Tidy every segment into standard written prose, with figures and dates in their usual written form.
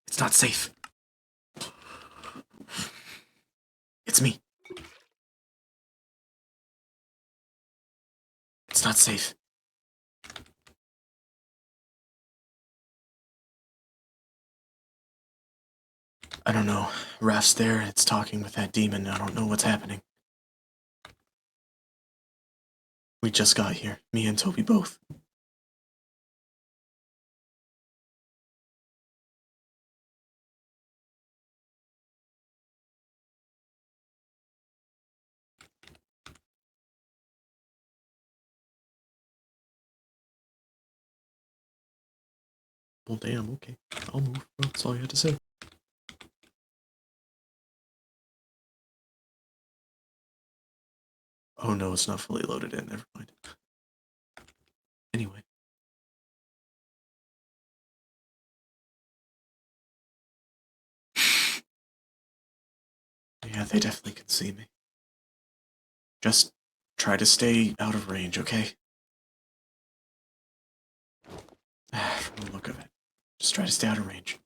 It's not safe. It's me. It's not safe. I don't know. Raph's there, it's talking with that demon. I don't know what's happening. We just got here. Me and Toby both. Well, damn, okay. I'll move. Well, that's all you had to say. Oh no, it's not fully loaded in. Never mind. Anyway. Yeah, they definitely can see me. Just try to stay out of range, okay? From the look of it. Just try to stay out of range.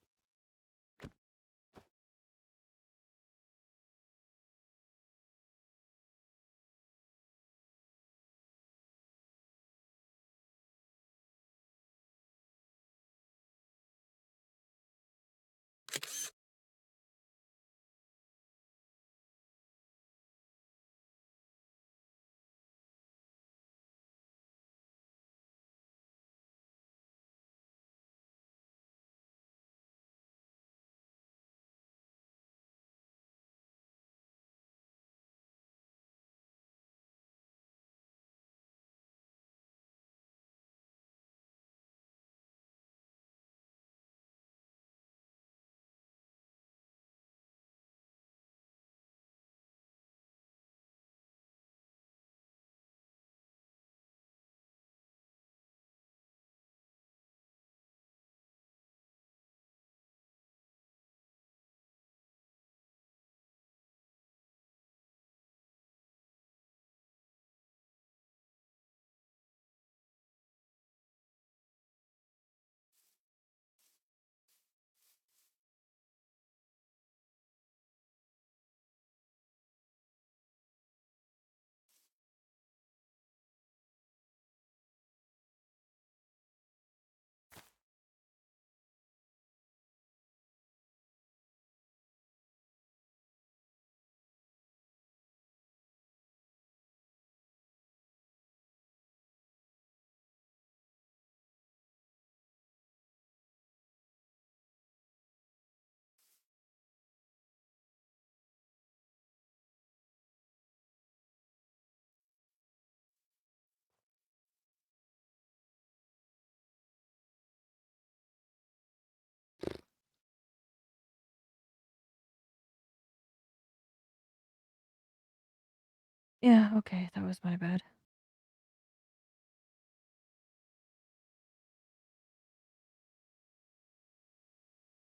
Yeah, okay, that was my bad.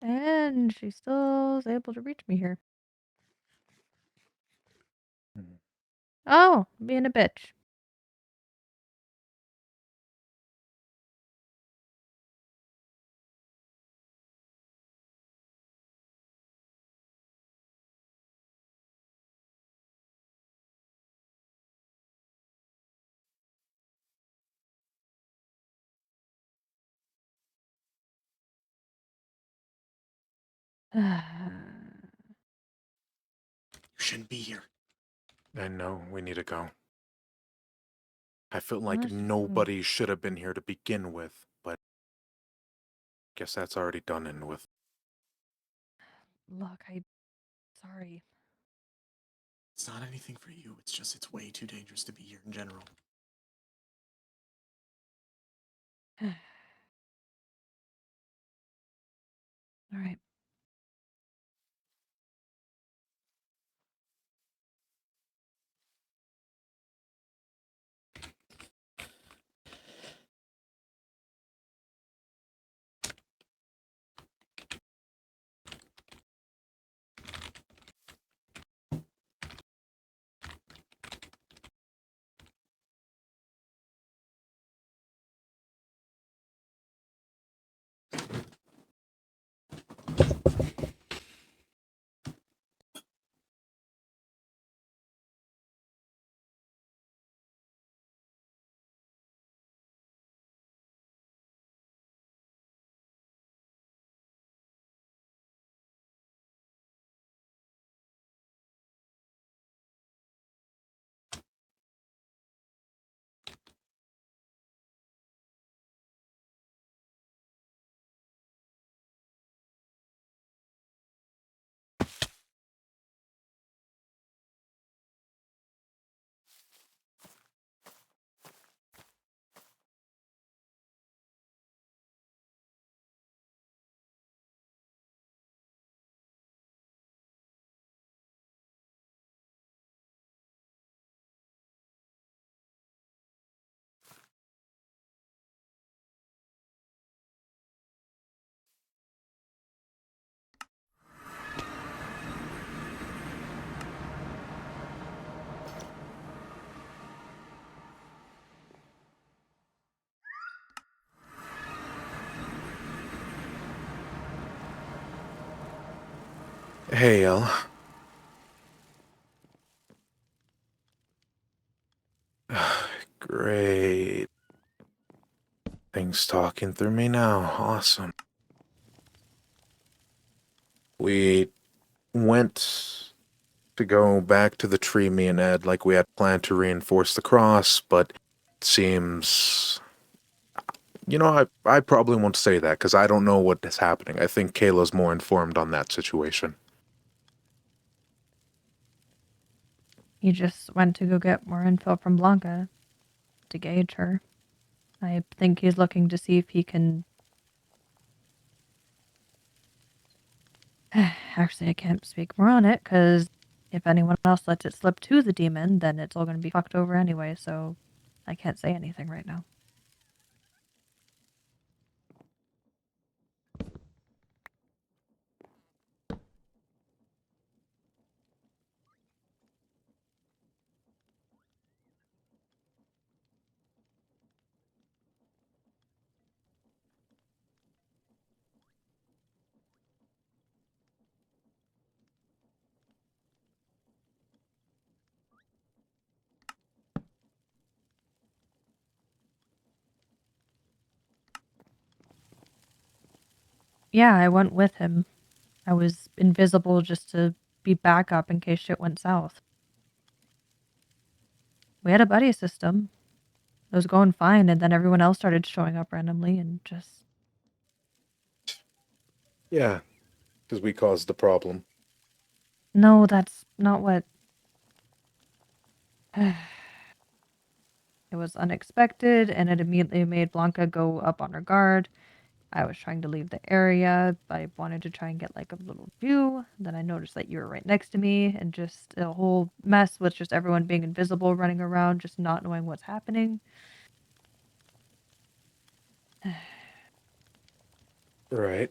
And she still is able to reach me here. Oh, being a bitch. You shouldn't be here. I know, we need to go. I felt like Let's just nobody should have been here to begin with, but guess that's already done and with. look, sorry. It's not anything for you. It's just it's way too dangerous to be here in general. All right. Hey, El. Great. Things talking through me now. Awesome. We went to go back to the tree, me and Ed, like we had planned to reinforce the cross, but it seems... You know, I probably won't say that, because I don't know what is happening. I think Kayla's more informed on that situation. He just went to go get more info from Blanca to gauge her. I think he's looking to see if he can. Actually, I can't speak more on it because if anyone else lets it slip to the demon, then it's all going to be fucked over anyway, so I can't say anything right now. Yeah, I went with him. I was invisible just to be backup in case shit went south. We had a buddy system. It was going fine, and then everyone else started showing up randomly and just. Yeah, because we caused the problem. No, that's not what. It was unexpected, and it immediately made Blanca go up on her guard. I was trying to leave the area. I wanted to try and get like a little view. Then I noticed that you were right next to me, and just a whole mess with just everyone being invisible, running around, just not knowing what's happening. Right.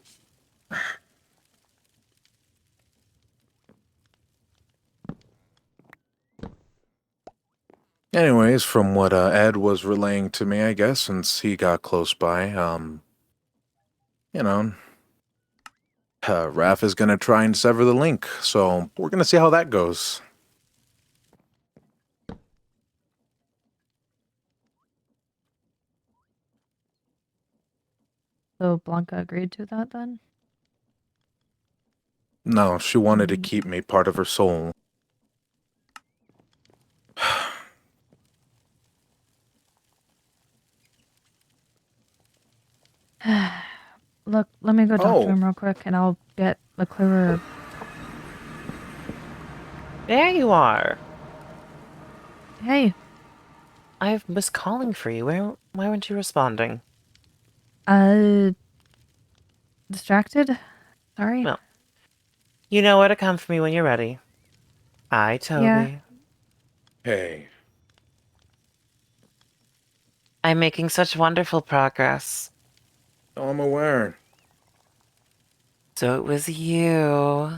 Anyways, from what Ed was relaying to me, I guess, since he got close by, you know, Raph is gonna try and sever the link, so we're gonna see how that goes. So Blanca agreed to that then? No, she wanted to Mm. keep me part of her soul. Look, let me go talk to Oh, him real quick and I'll get a clearer. There you are. Hey, I was calling for you. Why weren't you responding? uh, distracted? Sorry. Well, you know where to come for me when you're ready. Hi, Yeah. Toby. hey. I'm making such wonderful progress. Oh, I'm aware. So it was you.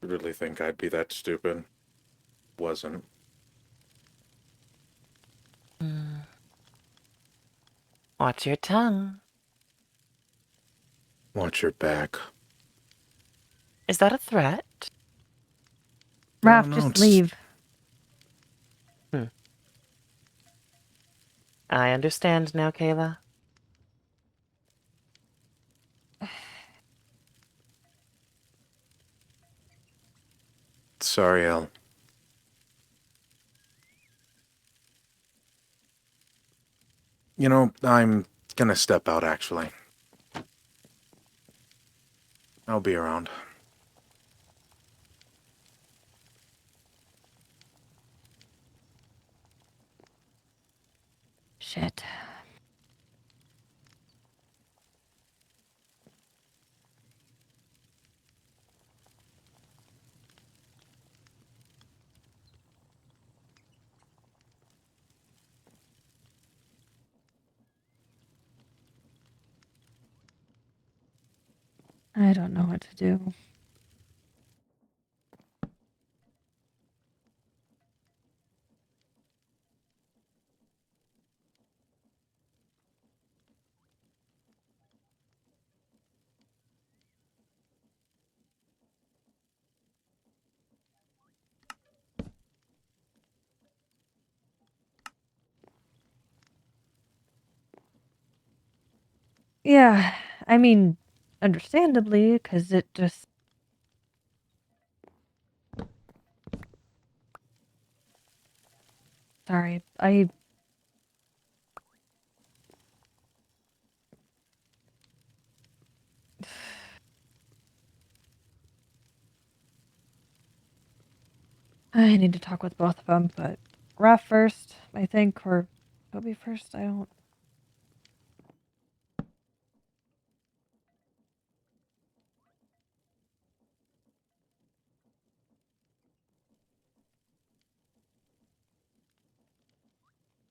Really think I'd be that stupid? Wasn't. Hmm. Watch your tongue. Watch your back. Is that a threat? No, Raph, no, just it's... leave. Hmm. I understand now, Kayla. Sorry, El. You know, I'm gonna step out, actually. I'll be around. Shit. I don't know what to do. Yeah, I mean, understandably, because it just. Sorry, I need to talk with both of them, but Raph first, I think, or Toby first. I don't.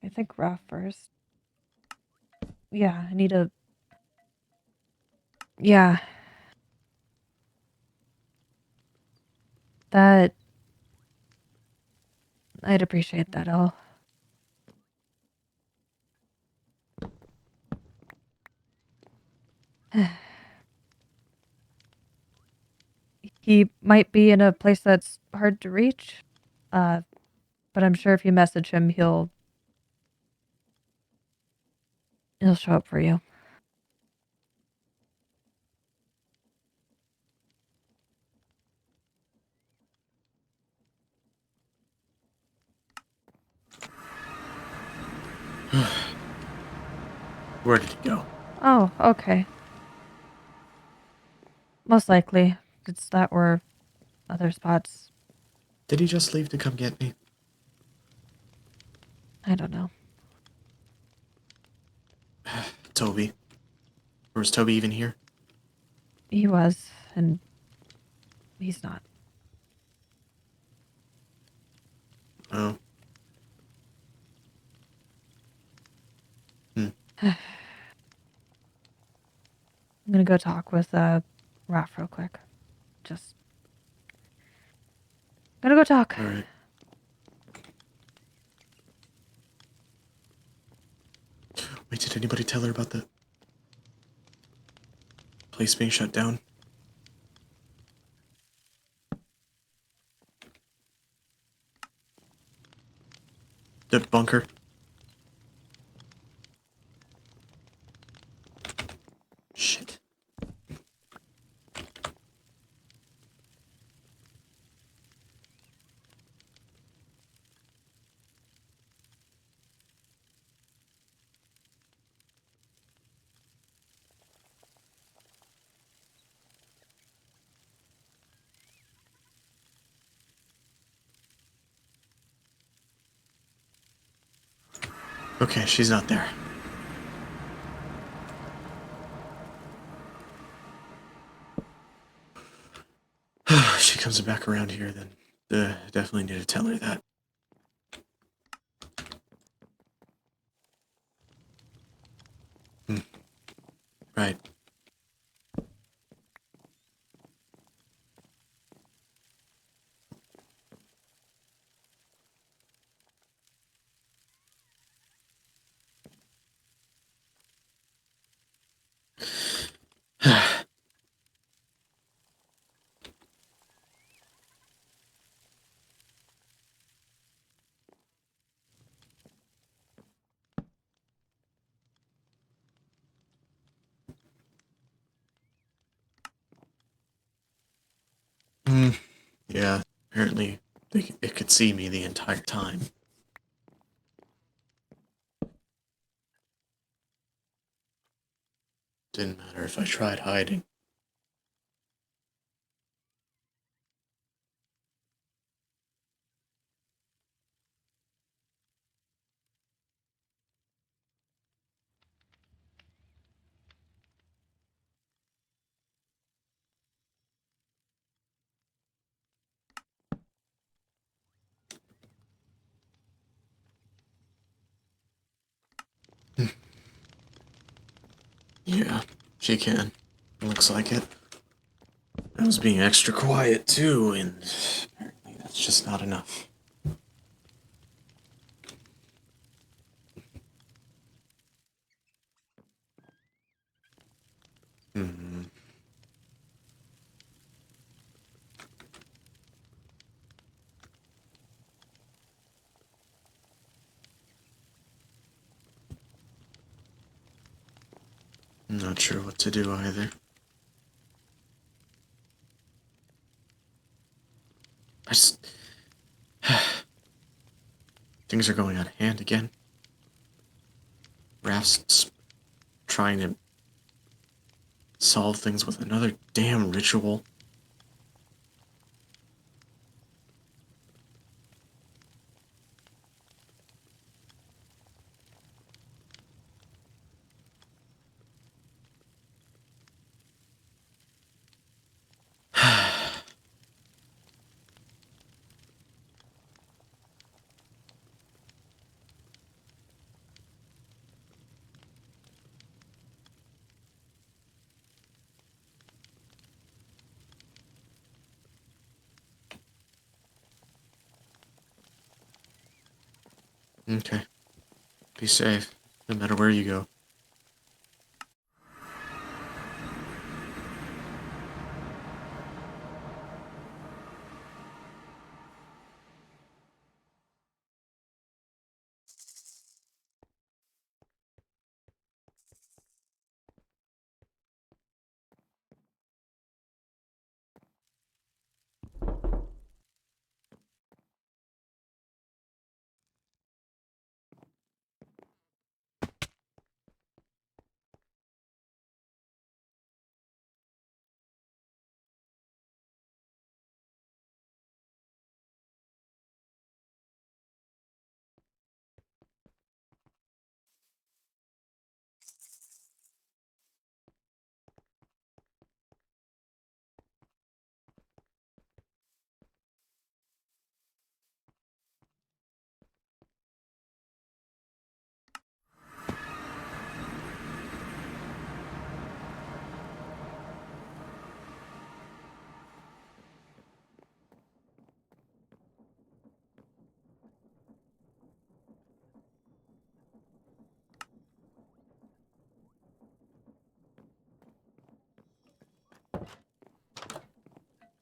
I think Raph first. Yeah, I need a. Yeah, that. I'd appreciate that. I'll. He might be in a place that's hard to reach, uh, but I'm sure if you message him, he'll show up for you. Where did he go? Oh, okay. Most likely, it's that or other spots. Did he just leave to come get me? I don't know. Toby. Or is Toby even here? He was, and he's not. Oh. I'm gonna go talk with Raph real quick. Just gonna go talk. Alright. Wait, did anybody tell her about the place being shut down? The bunker? Shit. Okay, she's not there. She comes back around here, then definitely need to tell her that. Right. Yeah, apparently it could see me the entire time. Didn't matter if I tried hiding. Yeah, she can. Looks like it. I was being extra quiet too, and apparently that's just not enough. Hmm. I'm not sure what to do either. I just... Things are going out of hand again. Raph's trying to solve things with another damn ritual. Okay. Be safe, no matter where you go.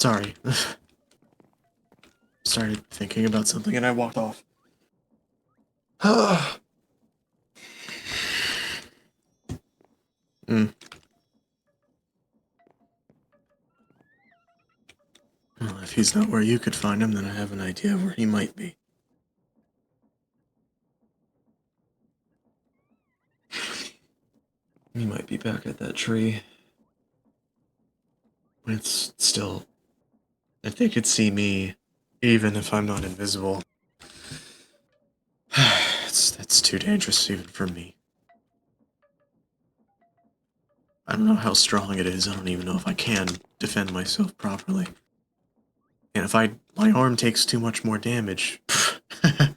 Sorry. Started thinking about something and I walked off. Mm. Well, if he's not where you could find him, then I have an idea where he might be. He might be back at that tree. It's still... If they could see me, even if I'm not invisible, it's too dangerous even for me. I don't know how strong it is. I don't even know if I can defend myself properly. And if my arm takes too much more damage, it's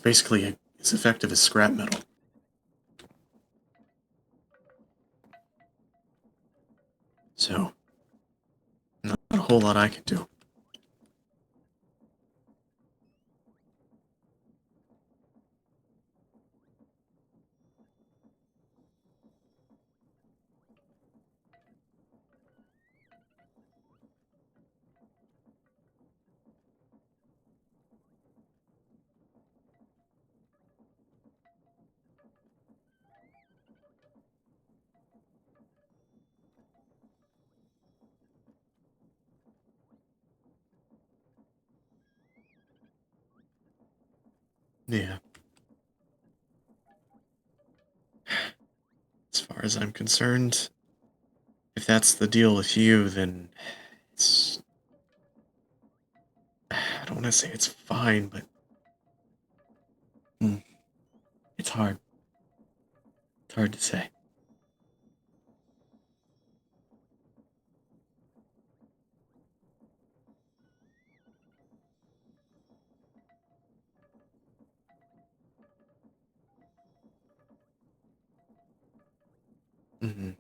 basically as effective as scrap metal. So, not a whole lot I can do. Yeah. As far as I'm concerned, if that's the deal with you, then it's... I don't want to say it's fine, but... it's hard. It's hard to say. Mm-hmm.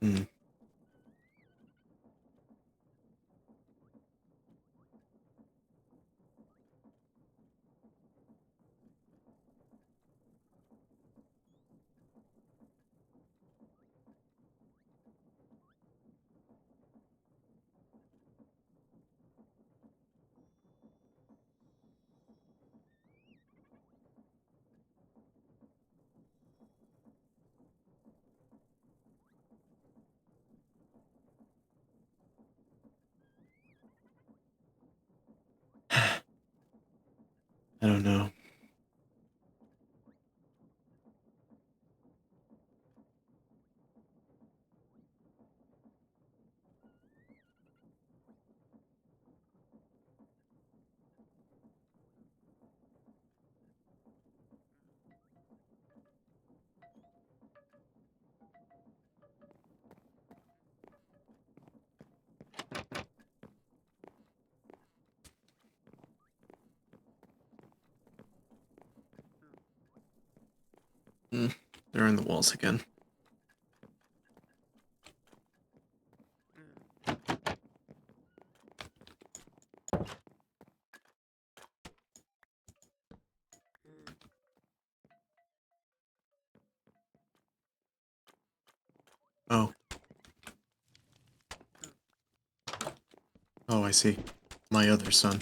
Mm. I don't know. They're in the walls again. Oh. Oh, I see. My other son.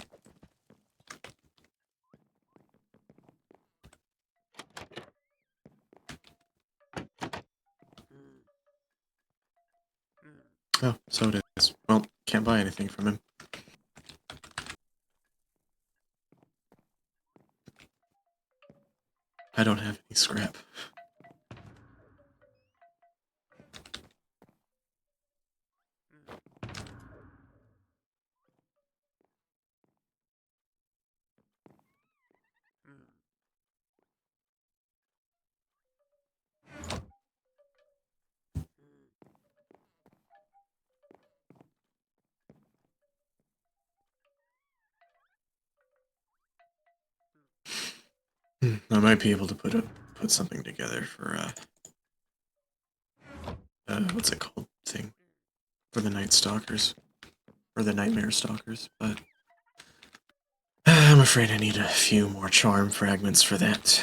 Oh, so it is. Well, can't buy anything from him. I don't have any scrap. I might be able to put something together for what's it called thing for the Night Stalkers or the Nightmare Stalkers, but I'm afraid I need a few more charm fragments for that.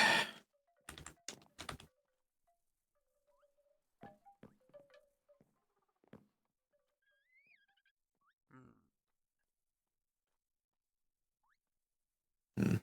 Hmm.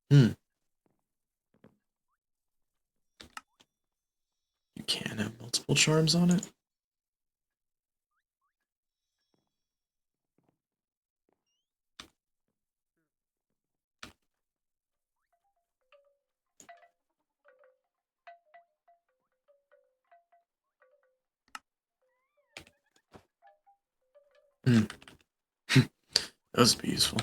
Hmm. You can have multiple charms on it. Hmm. Those would be useful.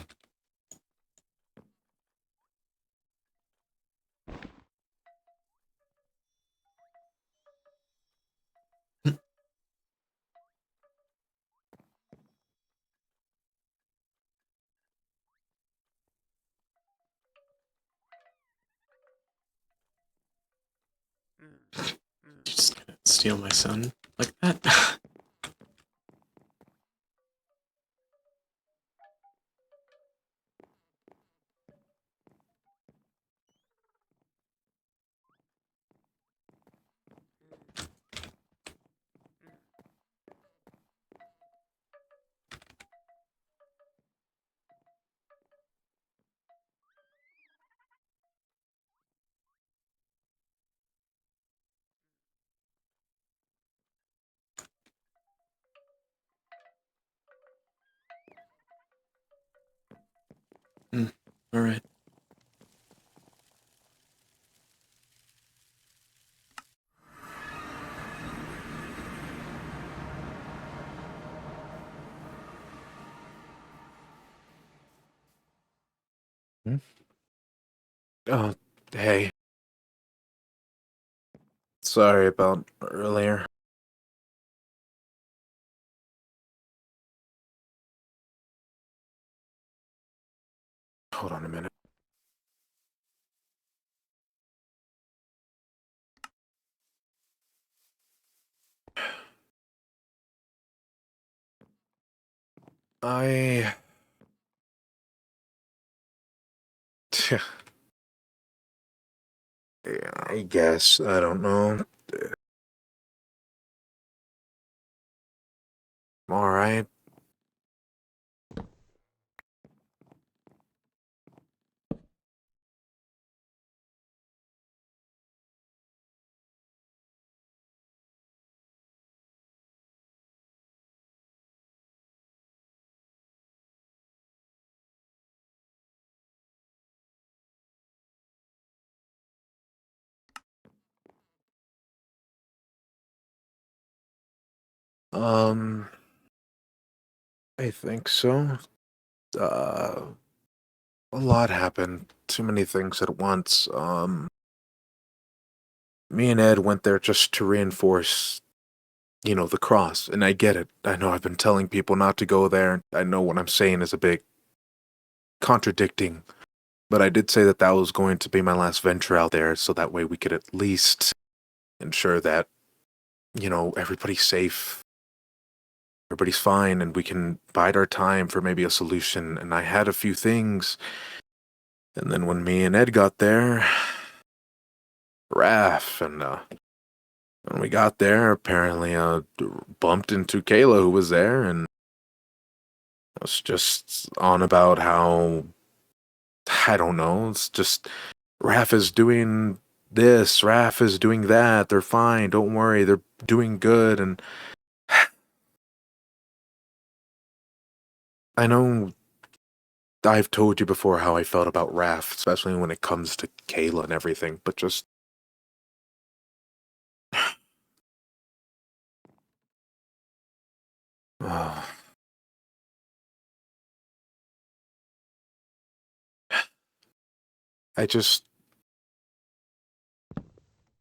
You just gonna steal my son like that? All right. Oh, hey. Sorry about earlier. Hold on a minute. I... Yeah, I guess. I don't know. Alright. I think so. A lot happened. Too many things at once. Me and Ed went there just to reinforce, the cross. And I get it. I know I've been telling people not to go there. I know what I'm saying is a bit contradicting. But I did say that that was going to be my last venture out there, so that way we could at least ensure that, everybody's safe, everybody's fine, and we can bide our time for maybe a solution. And I had a few things, and then when me and Ed got there, Raph, and when we got there, apparently bumped into Kayla, who was there, and was just on about how, I don't know, it's just Raph is doing this, Raph is doing that, they're fine, don't worry, they're doing good. And I know I've told you before how I felt about Raph, especially when it comes to Kayla and everything, but just oh, I just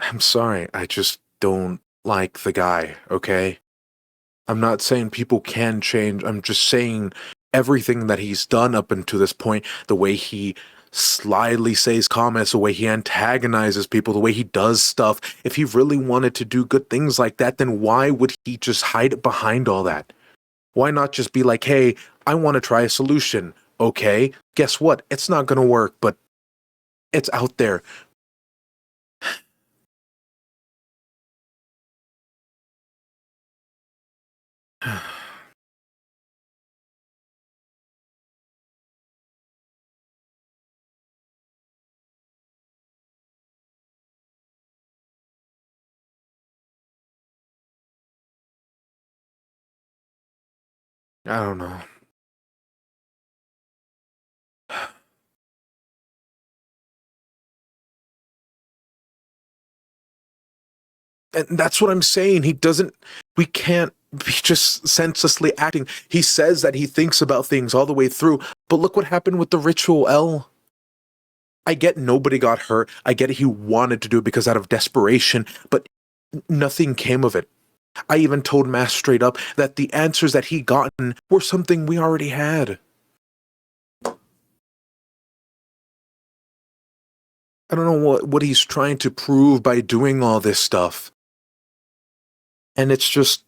I'm sorry, I just don't like the guy, okay? I'm not saying people can change. I'm just saying everything that he's done up until this point, the way he slyly says comments, the way he antagonizes people, the way he does stuff. If he really wanted to do good things like that, then why would he just hide it behind all that? Why not just be like, hey, I want to try a solution. Okay, guess what? It's not going to work, but it's out there. I don't know. And that's what I'm saying. We can't be just senselessly acting. He says that he thinks about things all the way through, but look what happened with the ritual L. I get nobody got hurt. I get he wanted to do it because out of desperation, but nothing came of it. I even told Mass straight up that the answers that he gotten were something we already had. I don't know what he's trying to prove by doing all this stuff. And it's just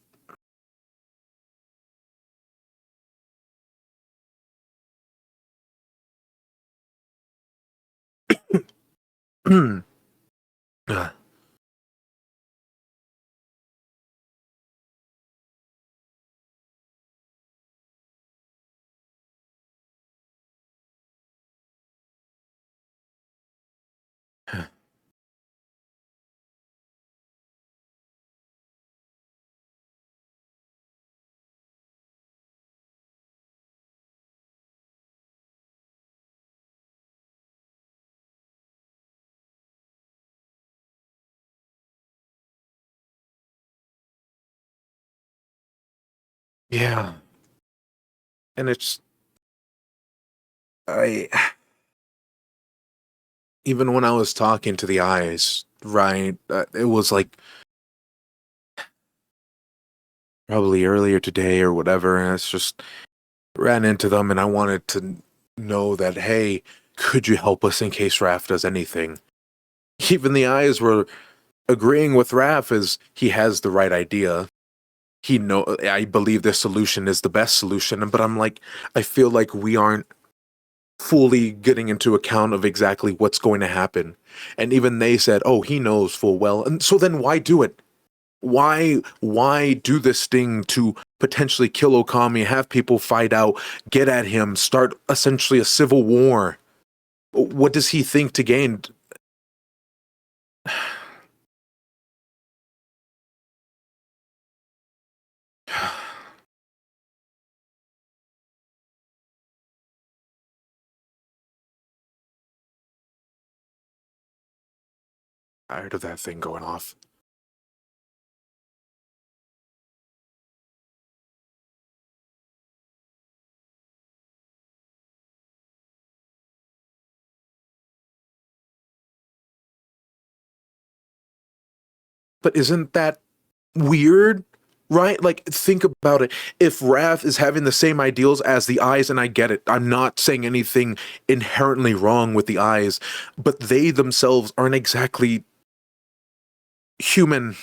yeah. And it's I even when I was talking to the eyes, right, it was like probably earlier today or whatever, and it's just ran into them, and I wanted to know that, hey, could you help us in case Raph does anything? Even the eyes were agreeing with Raph as he has the right idea. I believe this solution is the best solution, but I'm like, I feel like we aren't fully getting into account of exactly what's going to happen. And even they said, oh, he knows full well. And so then why do it? Why do this thing to potentially kill Okami, have people fight out, get at him, start essentially a civil war? What does he think to gain? Tired of that thing going off. But isn't that weird? Right? Like, think about it. If Raph is having the same ideals as the eyes, and I get it, I'm not saying anything inherently wrong with the eyes, but they themselves aren't exactly human.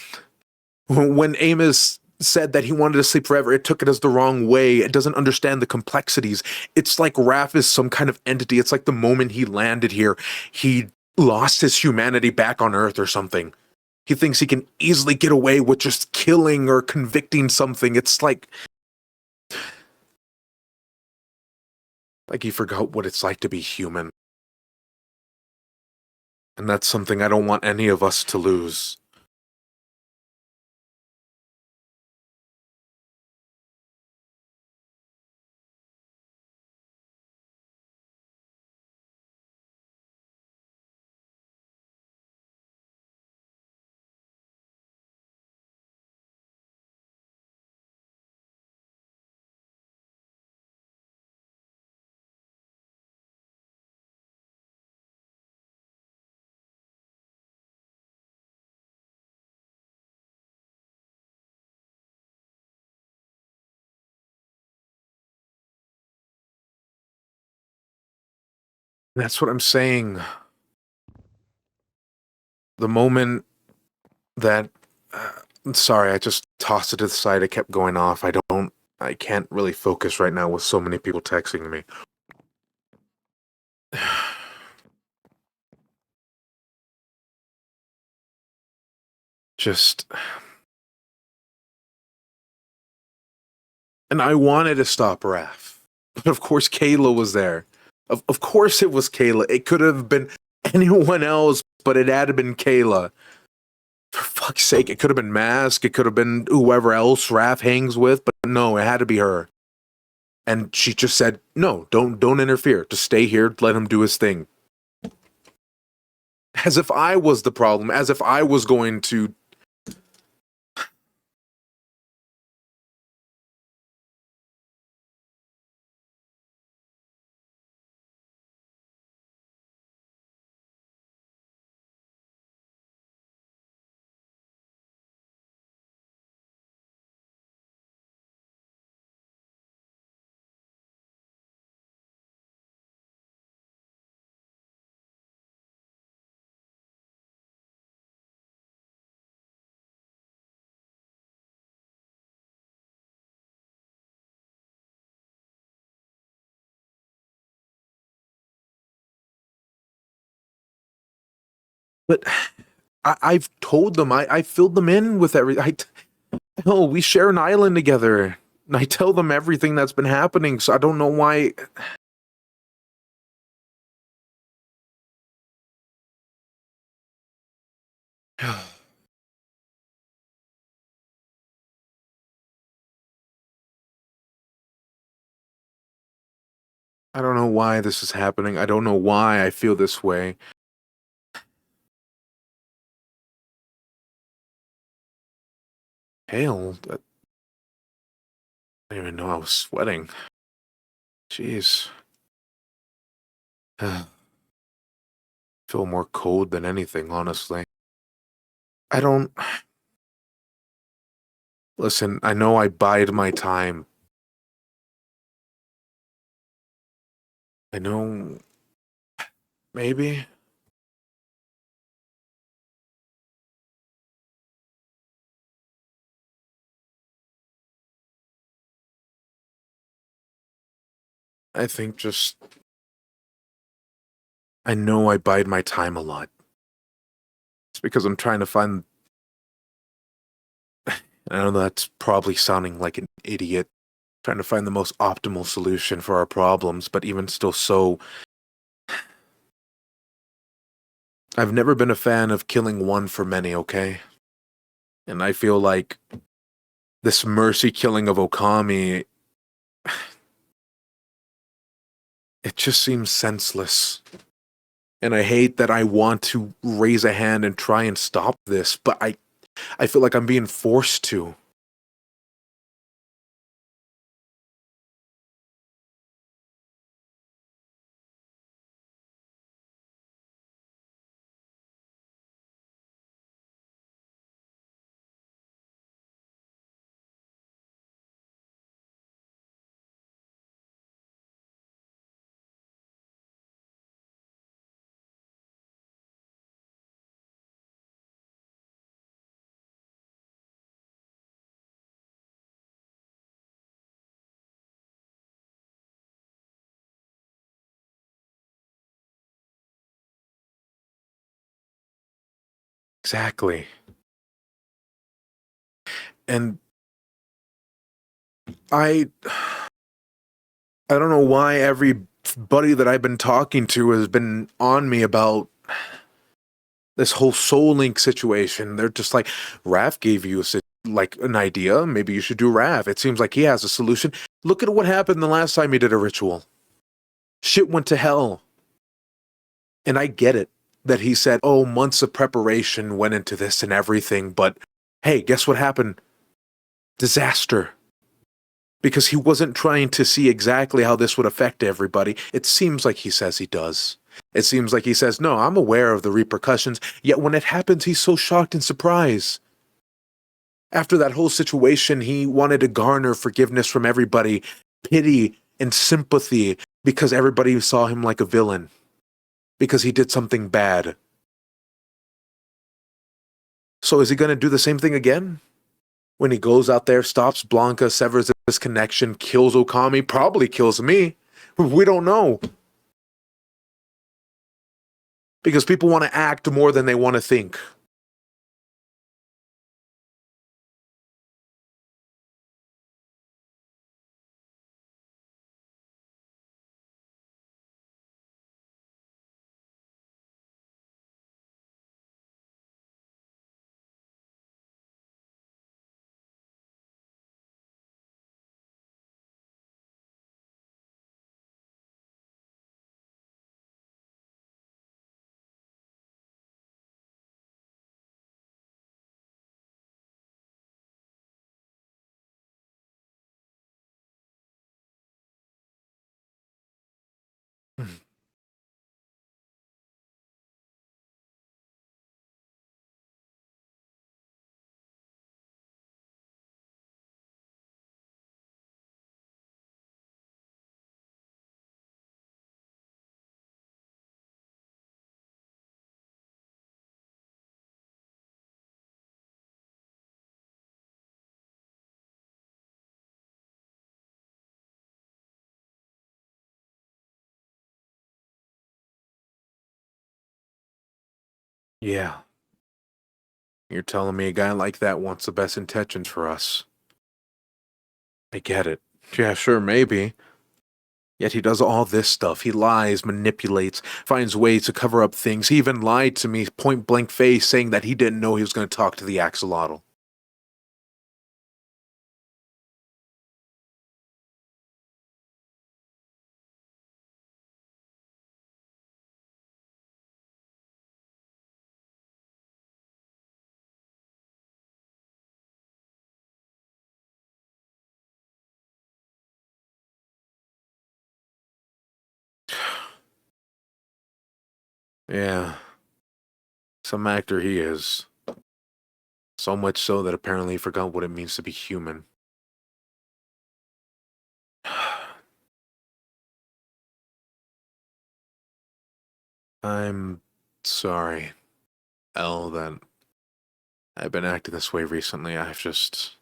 When Amos said that he wanted to sleep forever, it took it as the wrong way. It doesn't understand the complexities. It's like Raph is some kind of entity. It's like the moment he landed here, he lost his humanity back on Earth or something. He thinks he can easily get away with just killing or convicting something. It's like he forgot what it's like to be human. And that's something I don't want any of us to lose. That's what I'm saying. The moment that... sorry, I just tossed it to the side. It kept going off. I can't really focus right now with so many people texting me. Just... And I wanted to stop Raph. But of course Kayla was there. Of course it was Kayla. It could have been anyone else, but it had to been Kayla. For fuck's sake, it could have been Mask, it could have been whoever else Raph hangs with, but no, it had to be her. And she just said, no, don't interfere. Just stay here, let him do his thing. As if I was the problem, as if I was going to... But I've told them, I filled them in with everything. Oh, we share an island together. And I tell them everything that's been happening, so I don't know why... I don't know why this is happening. I don't know why I feel this way. Hell, I didn't even know I was sweating. Jeez. Feel more cold than anything, honestly. I don't... Listen, I know I bide my time. I know... Maybe? I think just... I know I bide my time a lot. It's because I'm trying to find... I know that's probably sounding like an idiot. Trying to find the most optimal solution for our problems, but even still so... I've never been a fan of killing one for many, okay? And I feel like this mercy killing of Okami... It just seems senseless. And I hate that I want to raise a hand and try and stop this, but I feel like I'm being forced to. Exactly. And I don't know why everybody that I've been talking to has been on me about this whole Soul Link situation. They're just like, Raph gave you like an idea. Maybe you should do Raph. It seems like he has a solution. Look at what happened the last time he did a ritual. Shit went to hell. And I get it that he said, oh, months of preparation went into this and everything. But hey, guess what happened? Disaster. Because he wasn't trying to see exactly how this would affect everybody. It seems like he says he does. It seems like he says, no, I'm aware of the repercussions, yet when it happens, he's so shocked and surprised. After that whole situation, he wanted to garner forgiveness from everybody, pity and sympathy, because everybody saw him like a villain, because he did something bad. So is he going to do the same thing again? When he goes out there, stops Blanca, severs this connection, kills Okami, probably kills me. We don't know. Because people want to act more than they want to think. Yeah. You're telling me a guy like that wants the best intentions for us. I get it. Yeah, sure, maybe. Yet he does all this stuff. He lies, manipulates, finds ways to cover up things. He even lied to me point blank face, saying that he didn't know he was going to talk to the axolotl. Yeah, some actor he is. So much so that apparently he forgot what it means to be human. I'm sorry, Elle, that I've been acting this way recently. I've just...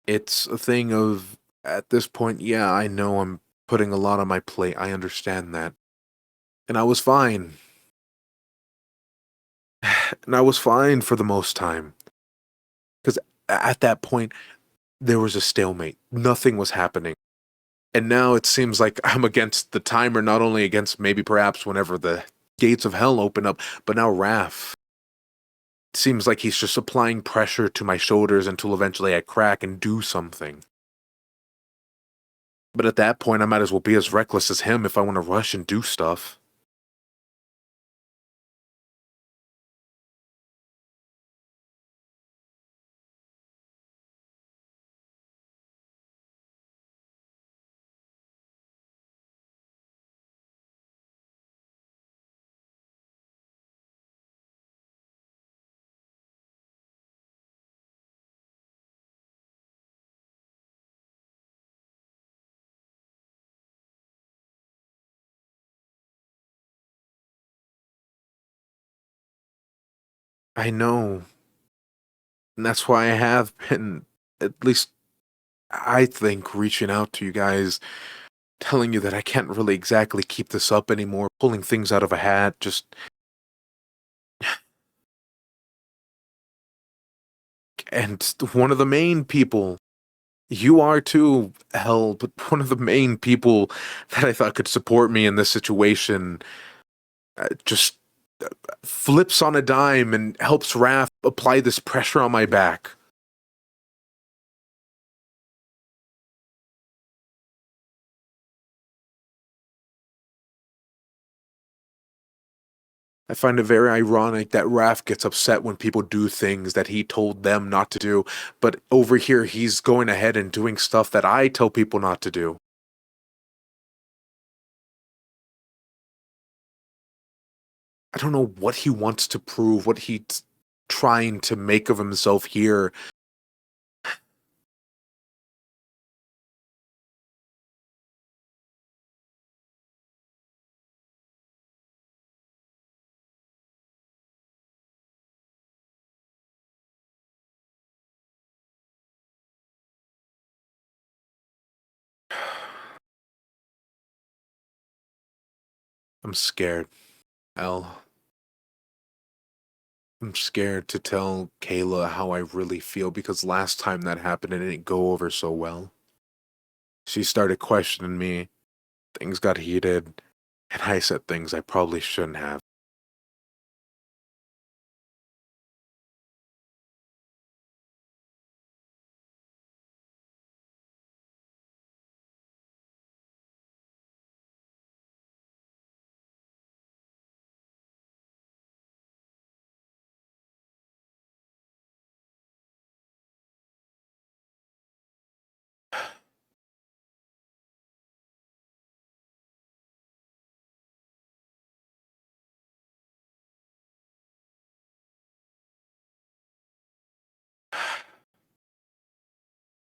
It's a thing of, at this point, yeah, I know I'm putting a lot on my plate. I understand that. And I was fine. And I was fine for the most time. Because at that point, there was a stalemate. Nothing was happening. And now it seems like I'm against the timer, not only against maybe perhaps whenever the gates of hell open up, but now Raph. It seems like he's just applying pressure to my shoulders until eventually I crack and do something. But at that point, I might as well be as reckless as him if I want to rush and do stuff. I know. And that's why I have been, at least I think, reaching out to you guys telling you that I can't really exactly keep this up anymore, pulling things out of a hat, just... And one of the main people, you are too, hell, but one of the main people that I thought could support me in this situation just flips on a dime and helps Raph apply this pressure on my back. I find it very ironic that Raph gets upset when people do things that he told them not to do, but over here he's going ahead and doing stuff that I tell people not to do. I don't know what he wants to prove, what he's trying to make of himself here. I'm scared, Elle. I'm scared to tell Kayla how I really feel because last time that happened it didn't go over so well. She started questioning me, things got heated, and I said things I probably shouldn't have.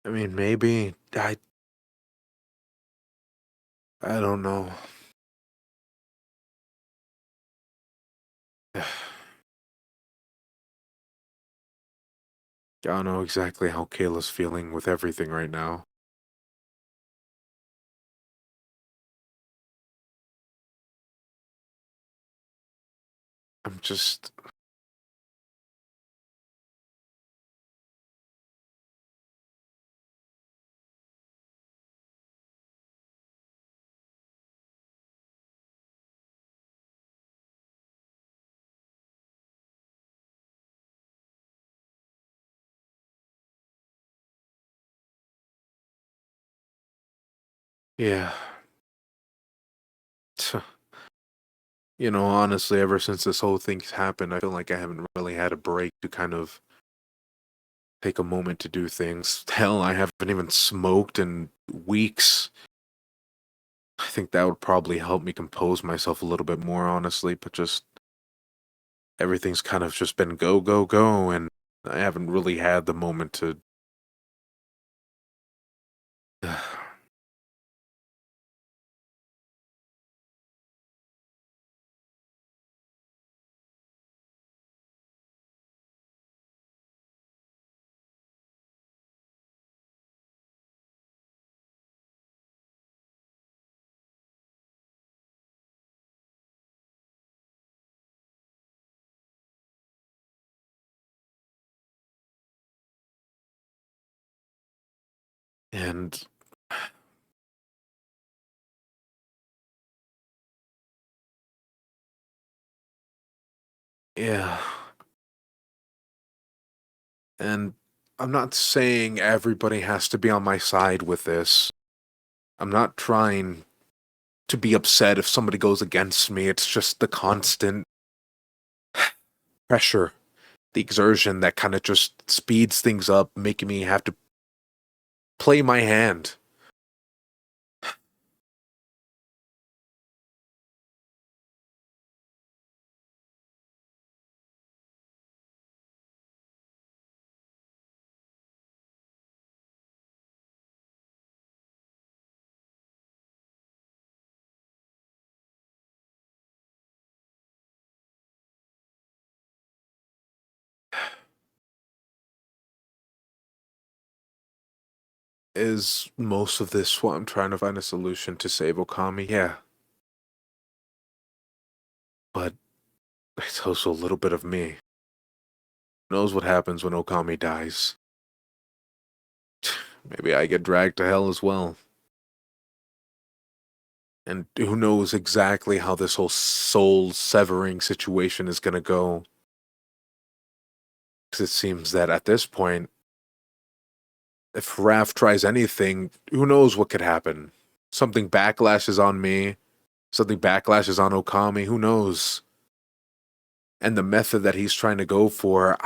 I mean, maybe I don't know. I don't know exactly how Kayla's feeling with everything right now. I'm just... Yeah. You know, honestly, ever since this whole thing's happened, I feel like I haven't really had a break to kind of take a moment to do things. Hell, I haven't even smoked in weeks. I think that would probably help me compose myself a little bit more, honestly, but just everything's kind of just been go, go, go, and I haven't really had the moment to... And yeah, and I'm not saying everybody has to be on my side with this. I'm not trying to be upset if somebody goes against me. It's just the constant pressure, the exertion that kind of just speeds things up, making me have to play my hand. Is most of this why I'm trying to find a solution to save Okami? Yeah. But it's also a little bit of me. Who knows what happens when Okami dies? Maybe I get dragged to hell as well. And who knows exactly how this whole soul-severing situation is gonna go. Because it seems that at this point, if Raph tries anything, who knows what could happen? Something backlashes on me, something backlashes on Okami, who knows? And the method that he's trying to go for,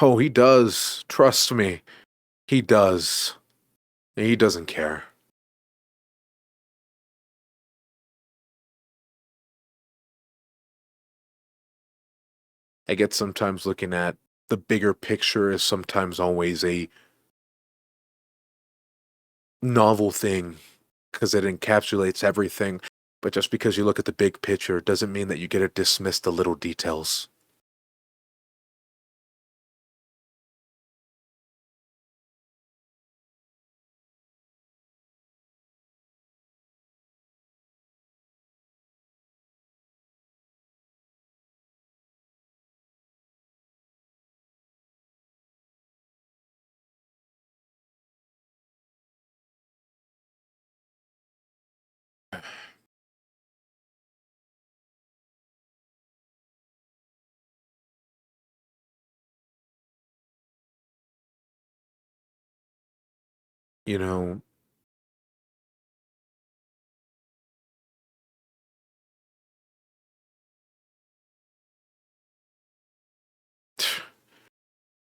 oh, he does. Trust me. He does. He doesn't care. I get sometimes looking at the bigger picture is sometimes always a novel thing because it encapsulates everything. But just because you look at the big picture doesn't mean that you get to dismiss the little details. You know,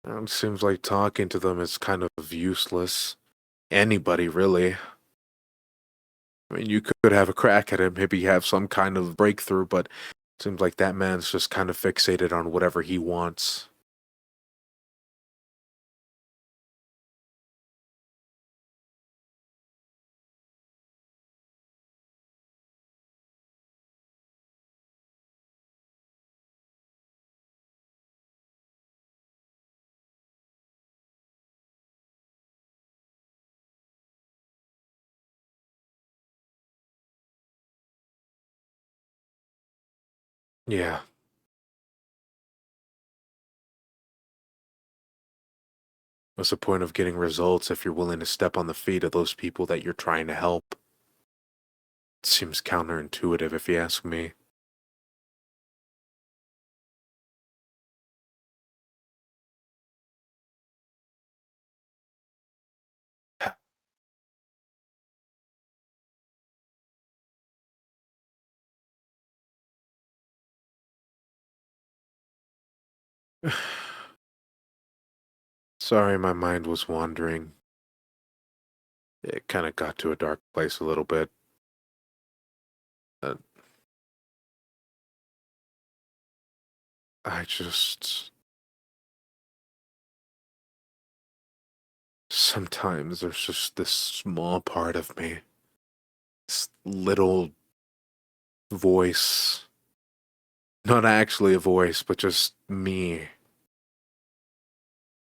it seems like talking to them is kind of useless. Anybody, really. I mean, you could have a crack at it, maybe have some kind of breakthrough, but it seems like that man's just kind of fixated on whatever he wants. Yeah. What's the point of getting results if you're willing to step on the feet of those people that you're trying to help? It seems counterintuitive if you ask me. Sorry, my mind was wandering. It kind of got to a dark place a little bit. Uh, I just. Sometimes there's just this small part of me, this little voice. Not actually a voice, but just me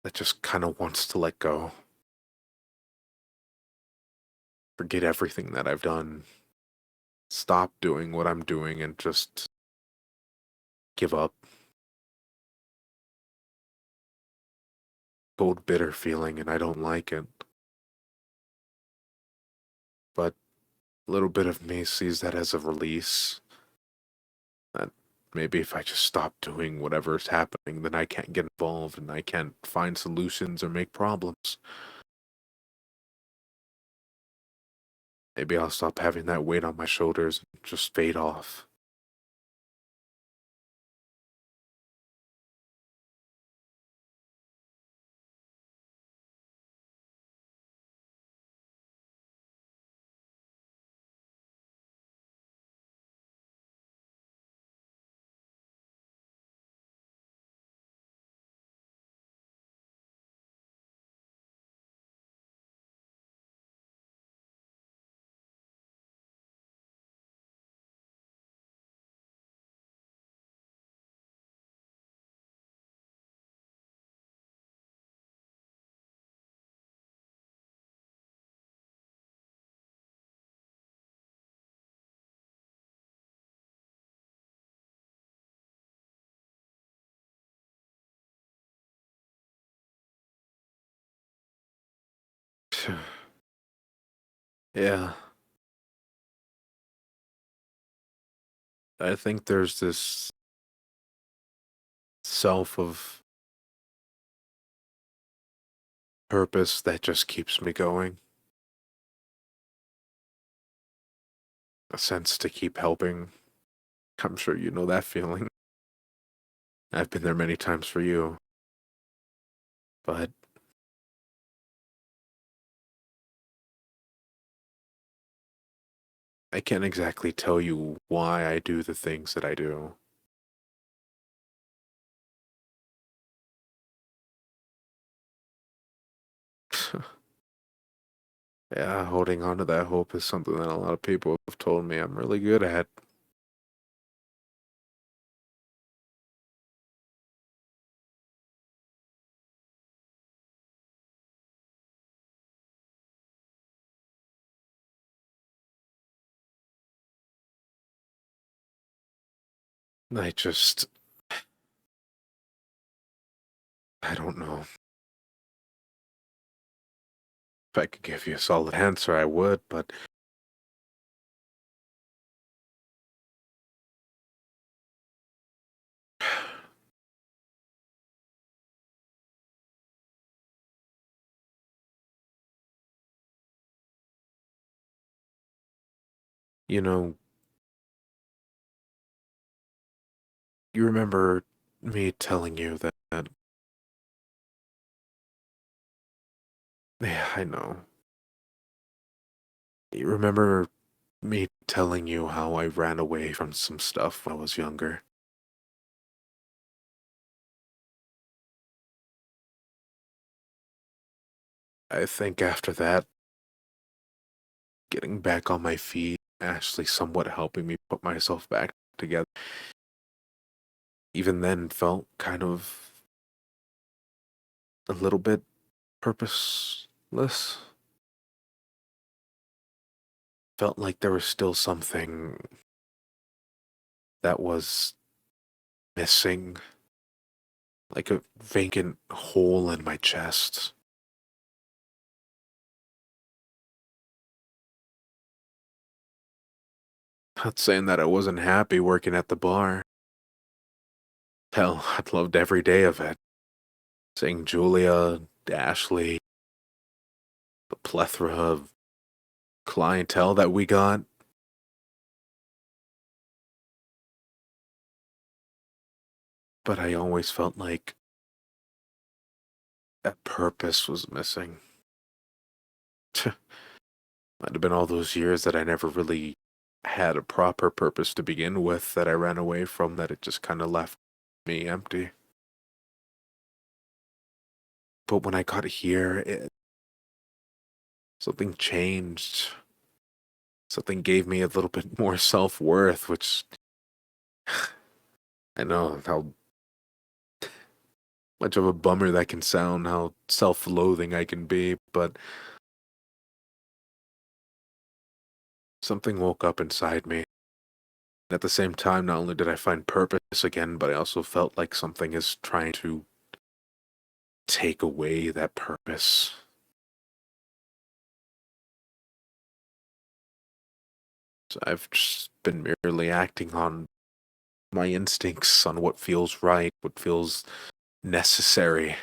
that just kind of wants to let go. Forget everything that I've done. Stop doing what I'm doing and just give up. Cold, bitter feeling, and I don't like it. But a little bit of me sees that as a release. That maybe if I just stop doing whatever's happening, then I can't get involved and I can't find solutions or make problems. Maybe I'll stop having that weight on my shoulders and just fade off. Yeah. I think there's this self of purpose that just keeps me going. A sense to keep helping. I'm sure you know that feeling. I've been there many times for you. But I can't exactly tell you why I do the things that I do. Yeah, holding on to that hope is something that a lot of people have told me I'm really good at. I just, I don't know. If I could give you a solid answer, I would, but you know, you remember me telling you that, yeah, I know. You remember me telling you how I ran away from some stuff when I was younger? I think after that, getting back on my feet, actually somewhat helping me put myself back together, even then felt kind of a little bit purposeless. Felt like there was still something that was missing, like a vacant hole in my chest. Not saying that I wasn't happy working at the bar. Hell, I'd loved every day of it. Seeing Julia, Ashley, the plethora of clientele that we got. But I always felt like that purpose was missing. Might have been all those years that I never really had a proper purpose to begin with that I ran away from, that it just kind of left me empty. But when I got here, something changed. Something gave me a little bit more self-worth, which I know how much of a bummer that can sound, how self-loathing I can be, but something woke up inside me. At the same time, not only did I find purpose again, but I also felt like something is trying to take away that purpose. So I've just been merely acting on my instincts, on what feels right, what feels necessary.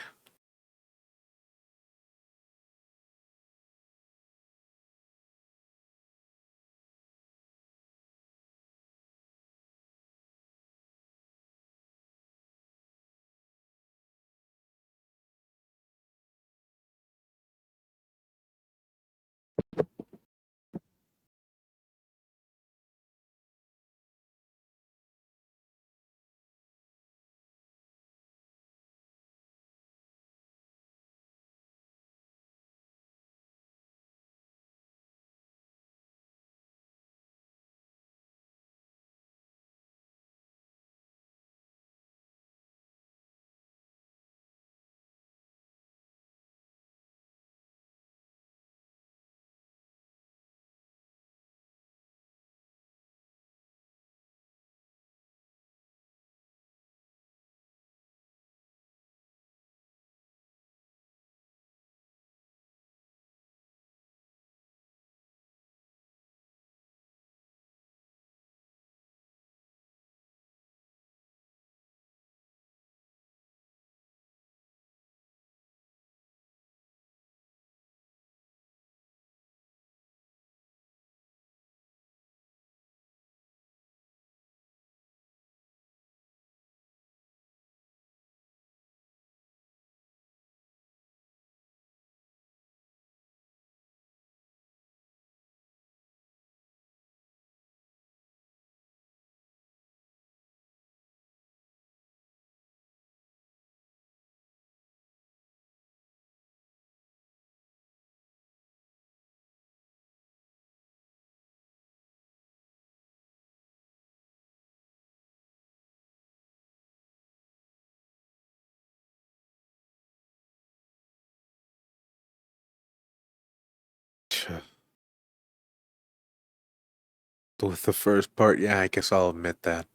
With the first part, yeah, I guess I'll admit that.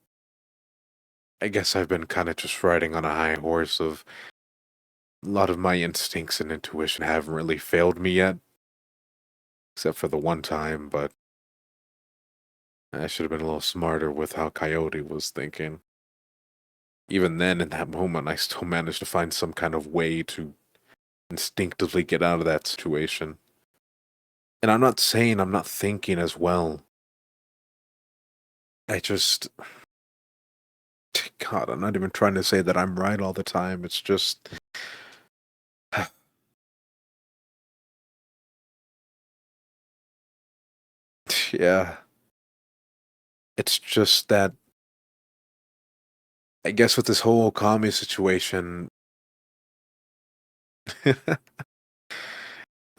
I guess I've been kind of just riding on a high horse of a lot of my instincts and intuition haven't really failed me yet, except for the one time, but I should have been a little smarter with how Coyote was thinking. Even then, in that moment, I still managed to find some kind of way to instinctively get out of that situation. And I'm not saying I'm not thinking as well. I just. God, I'm not even trying to say that I'm right all the time. It's just. Yeah. It's just that. I guess with this whole Okami situation.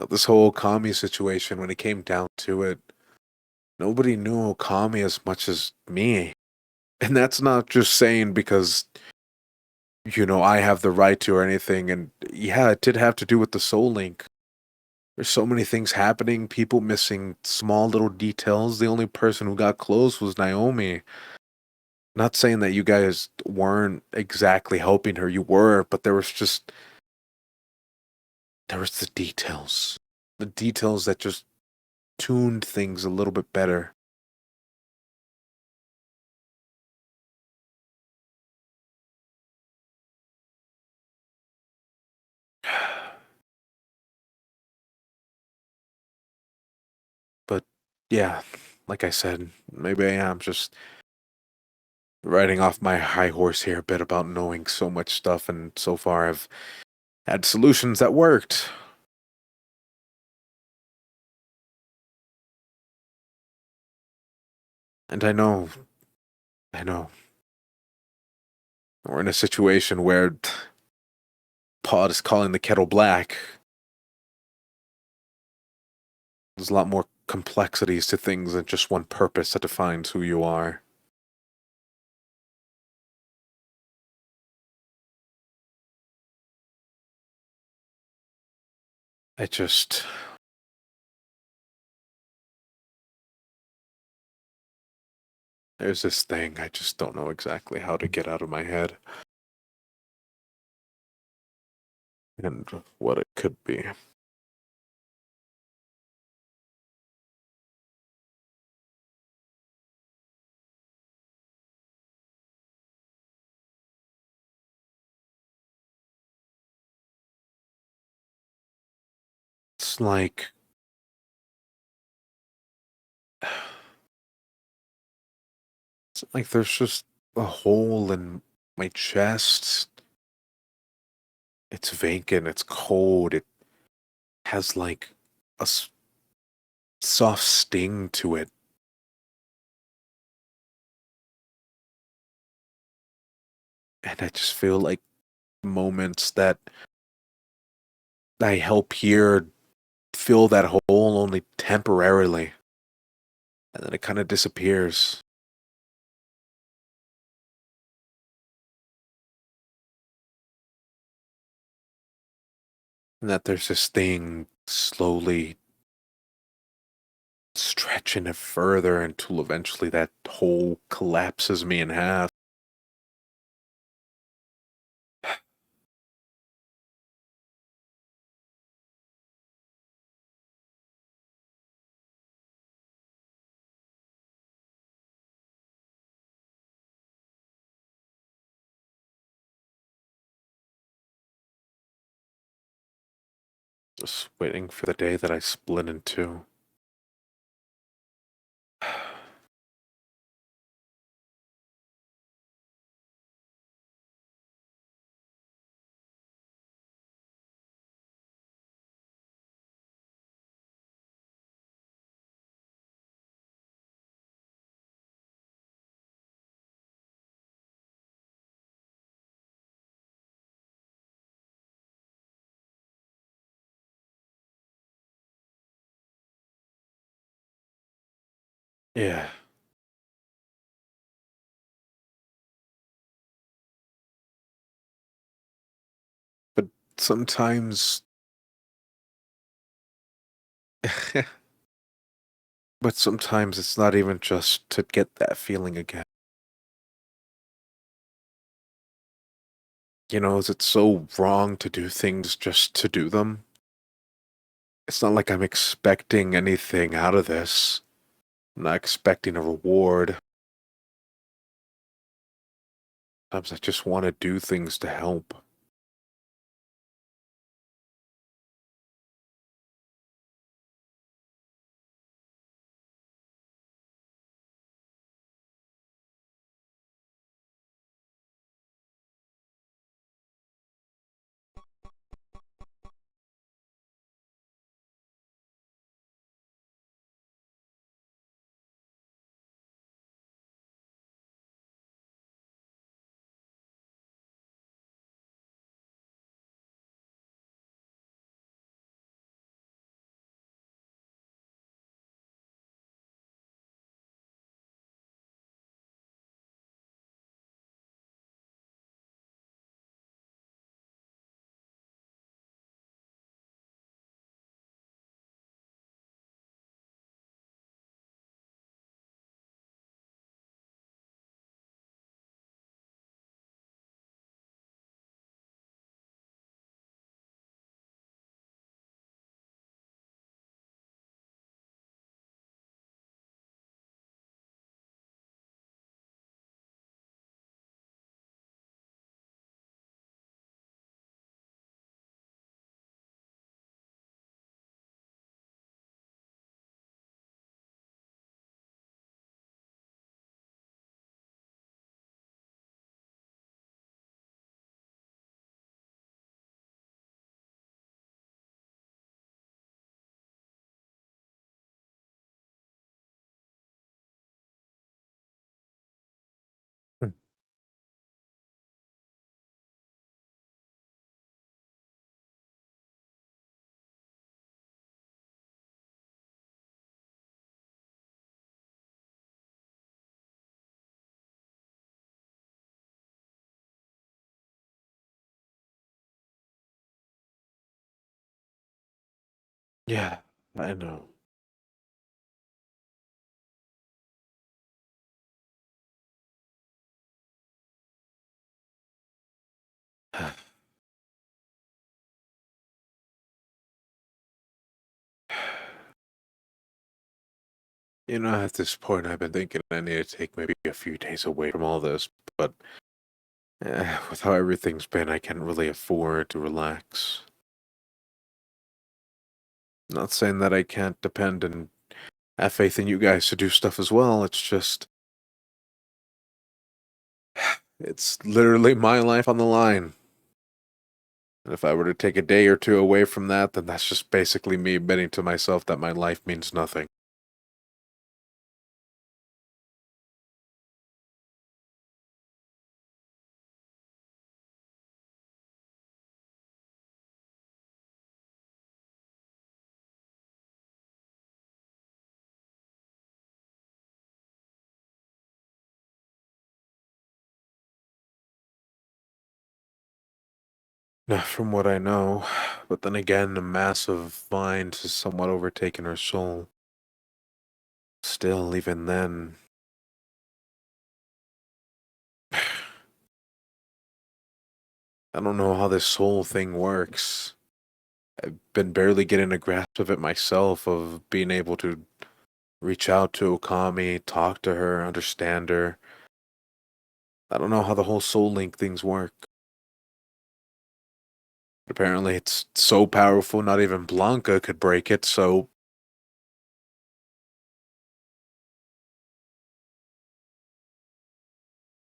This whole Okami situation, when it came down to it, nobody knew Okami as much as me. And that's not just saying because, I have the right to or anything. And yeah, it did have to do with the Soul Link. There's so many things happening, people missing small little details. The only person who got close was Naomi. Not saying that you guys weren't exactly helping her, you were, but there was the details. The details that just tuned things a little bit better. But yeah, like I said, maybe I am just riding off my high horse here a bit about knowing so much stuff, and so far I've had solutions that worked. And I know, we're in a situation where Pod is calling the kettle black. There's a lot more complexities to things than just one purpose that defines who you are. I just. There's this thing I just don't know exactly how to get out of my head. And what it could be. It's like. It's like there's just a hole in my chest. It's vacant, it's cold, it has like a soft sting to it. And I just feel like moments that I help here fill that hole only temporarily. And then it kind of disappears. And that there's this thing slowly stretching it further until eventually that hole collapses me in half. Just waiting for the day that I split in two. Yeah. But sometimes But sometimes it's not even just to get that feeling again. You know, is it so wrong to do things just to do them? It's not like I'm expecting anything out of this. I'm not expecting a reward. Sometimes I just want to do things to help. Yeah, I know. You know, at this point, I've been thinking I need to take maybe a few days away from all this, but with how everything's been, I can't really afford to relax. Not saying that I can't depend and have faith in you guys to do stuff as well. It's just, it's literally my life on the line. And if I were to take a day or two away from that, then that's just basically me admitting to myself that my life means nothing. Now, from what I know, but then again, a massive mind has somewhat overtaken her soul. Still, even then, I don't know how this whole thing works. I've been barely getting a grasp of it myself, of being able to reach out to Okami, talk to her, understand her. I don't know how the whole soul link things work. Apparently, it's so powerful, not even Blanca could break it, so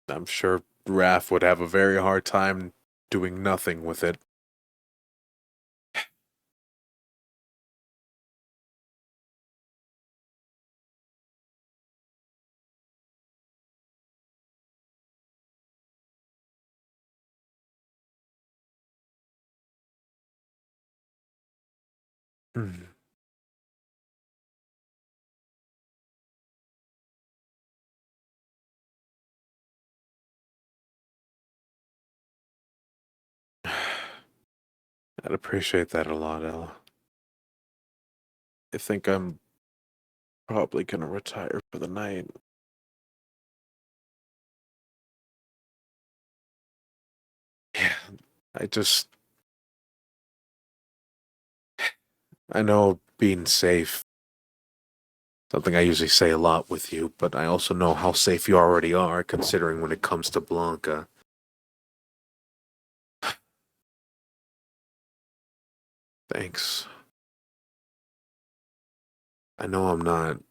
I'm sure Raph would have a very hard time doing nothing with it. Hmm. I'd appreciate that a lot, Ella. I think I'm probably gonna retire for the night. Yeah, I know being safe, something I usually say a lot with you, but I also know how safe you already are, considering when it comes to Blanca. Thanks. I know I'm not.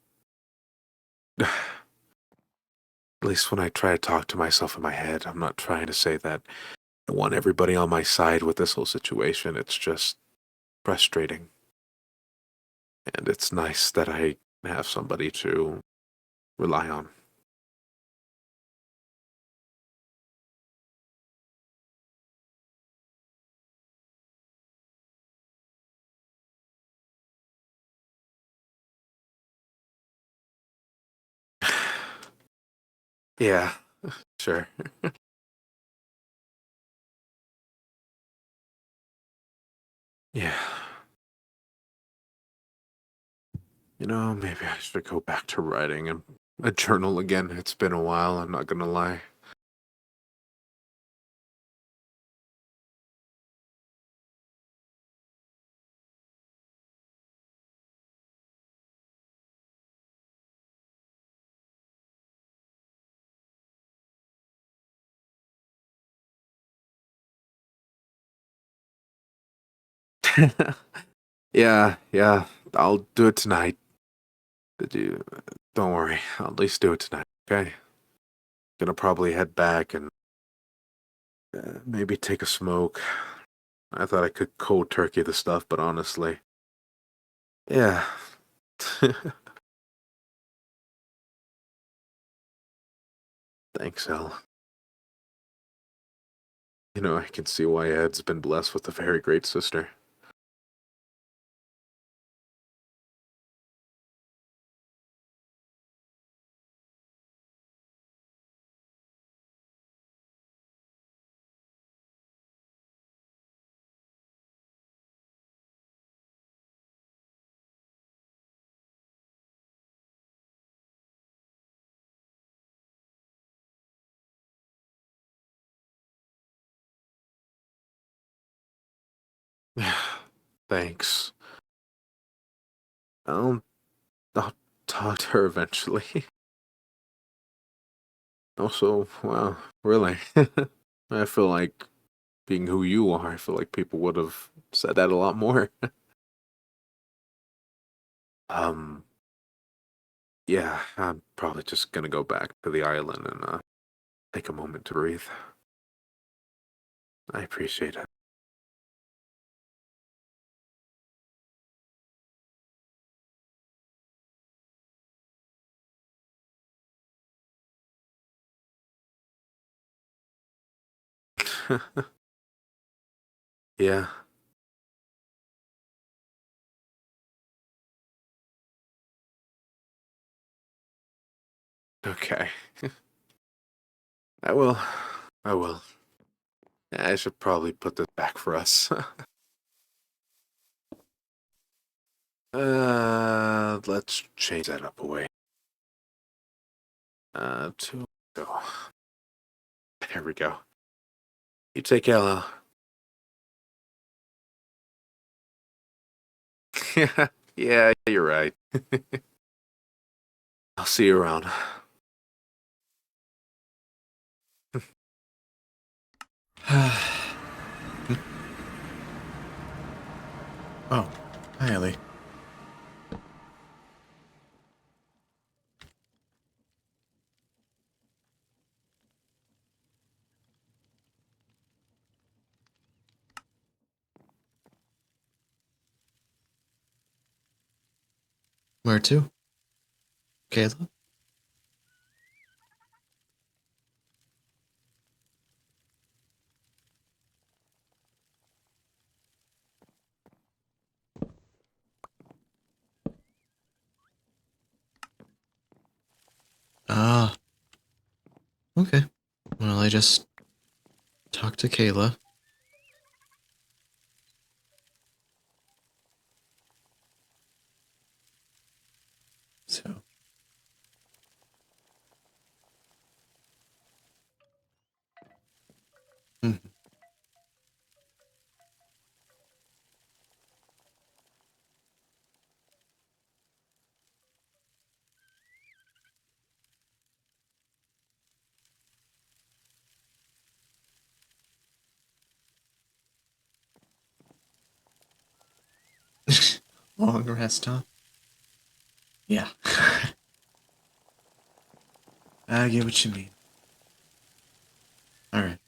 At least when I try to talk to myself in my head, I'm not trying to say that I want everybody on my side with this whole situation. It's just frustrating. And it's nice that I have somebody to rely on. Yeah, sure. Yeah. Maybe I should go back to writing and a journal again. It's been a while, I'm not gonna lie. Yeah, I'll do it tonight. Do- Don't worry, I'll at least do it tonight, okay? Gonna probably head back and maybe take a smoke. I thought I could cold turkey the stuff, but honestly, yeah. Thanks, El. I can see why Ed's been blessed with a very great sister. Thanks. I'll, I'll talk to her eventually. Also, wow, really? I feel like being who you are, I feel like people would have said that a lot more. Um, yeah, I'm probably just gonna go back to the island and take a moment to breathe. I appreciate it. Yeah, okay. I will. I will. I should probably put this back for us. Let's change that up away. To go. There we go. You take care, Lil. Yeah, yeah, you're right. I'll see you around. Oh, hi, Ellie. Where to? Kayla? Ah, okay. Well, I just talked to Kayla. So, Mhm. Long rest, huh? Yeah. I get what you mean. Alright.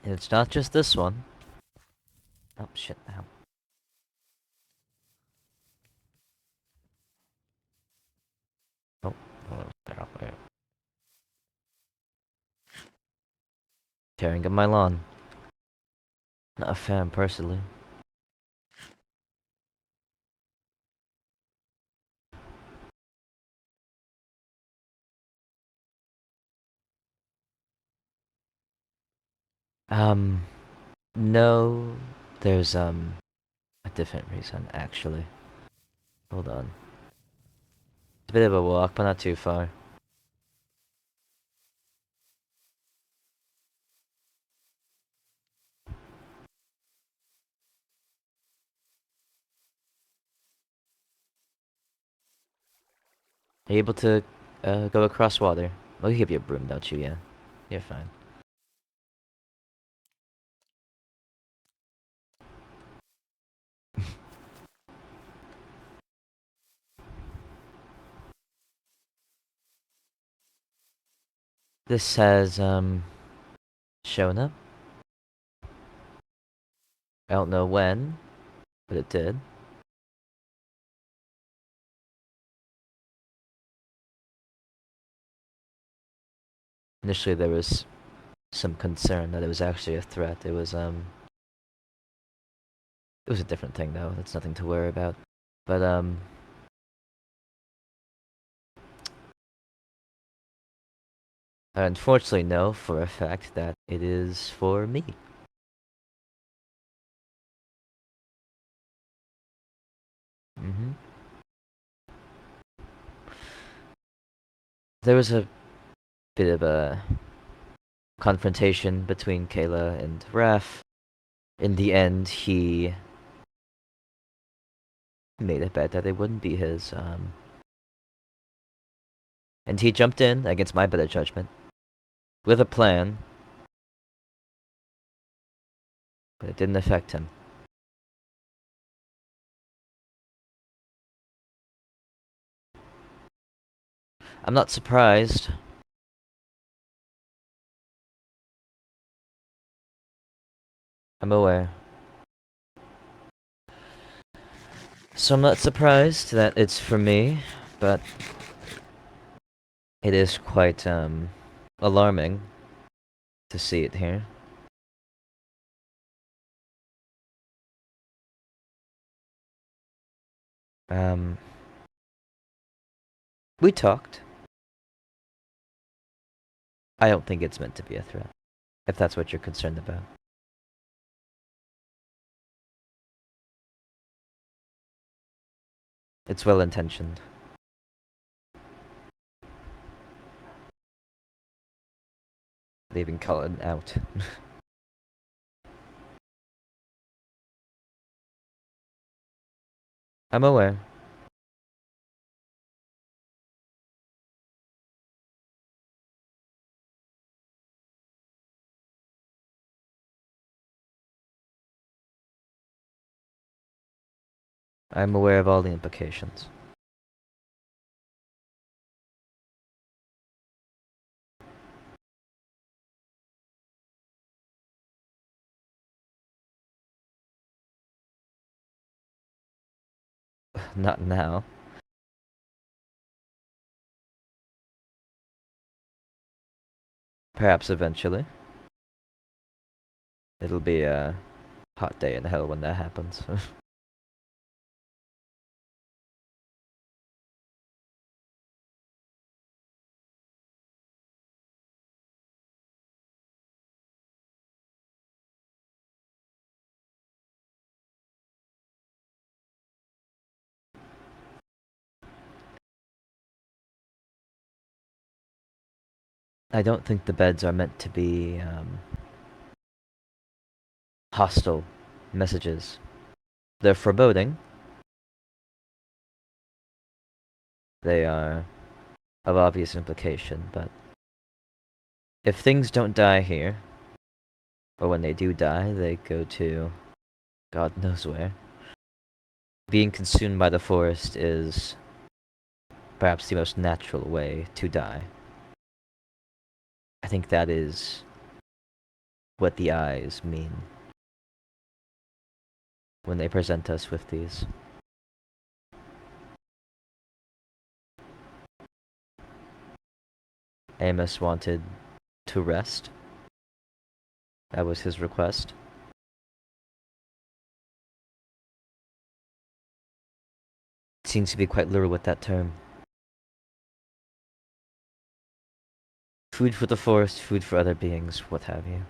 It's not just this one. Oh shit now. Oh, get off there. Tearing up my lawn. Not a fan personally. No, there's a different reason actually. Hold on. It's a bit of a walk, but not too far. Are you able to go across water? Well, you have your broom, don't you? Yeah, you're fine. This has shown up. I don't know when, but it did. Initially, there was some concern that it was actually a threat. It was a different thing though. That's nothing to worry about. But I unfortunately know for a fact that it is for me. Mm-hmm. There was a bit of a confrontation between Kayla and Raph. In the end, he made a bet that it wouldn't be his, and he jumped in against my better judgment with a plan, but it didn't affect him. I'm not surprised. I'm aware. So I'm not surprised that it's for me, but it is quite alarming to see it here. We talked. I don't think it's meant to be a threat, if that's what you're concerned about. It's well intentioned. They even call it out. I'm aware. I'm aware of all the implications. Not now. Perhaps eventually. It'll be a hot day in hell when that happens. I don't think the beds are meant to be hostile messages. They're foreboding. They are of obvious implication, but if things don't die here, or when they do die, they go to God knows where. Being consumed by the forest is perhaps the most natural way to die. I think that is what the eyes mean when they present us with these. Amos wanted to rest. That was his request. Seems to be quite literal with that term. Food for the forest, food for other beings, what have you.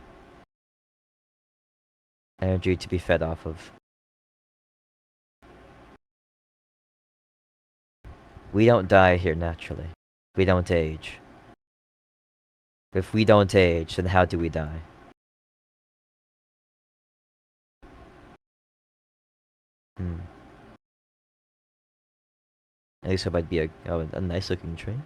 Energy to be fed off of. We don't die here naturally. We don't age. If we don't age, then how do we die? At least it might be a nice looking tree.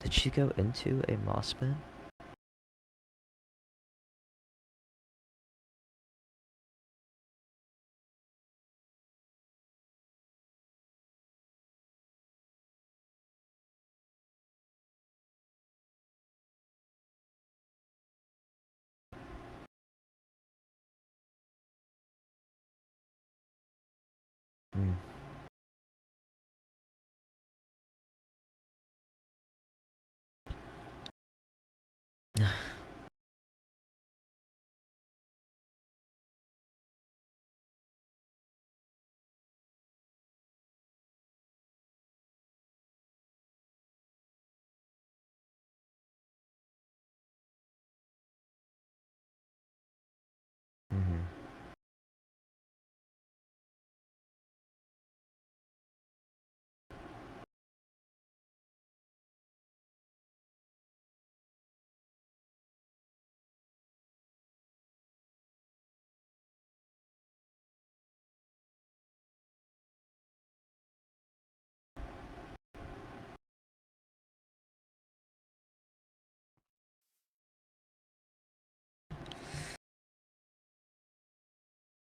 Did she go into a moss bed?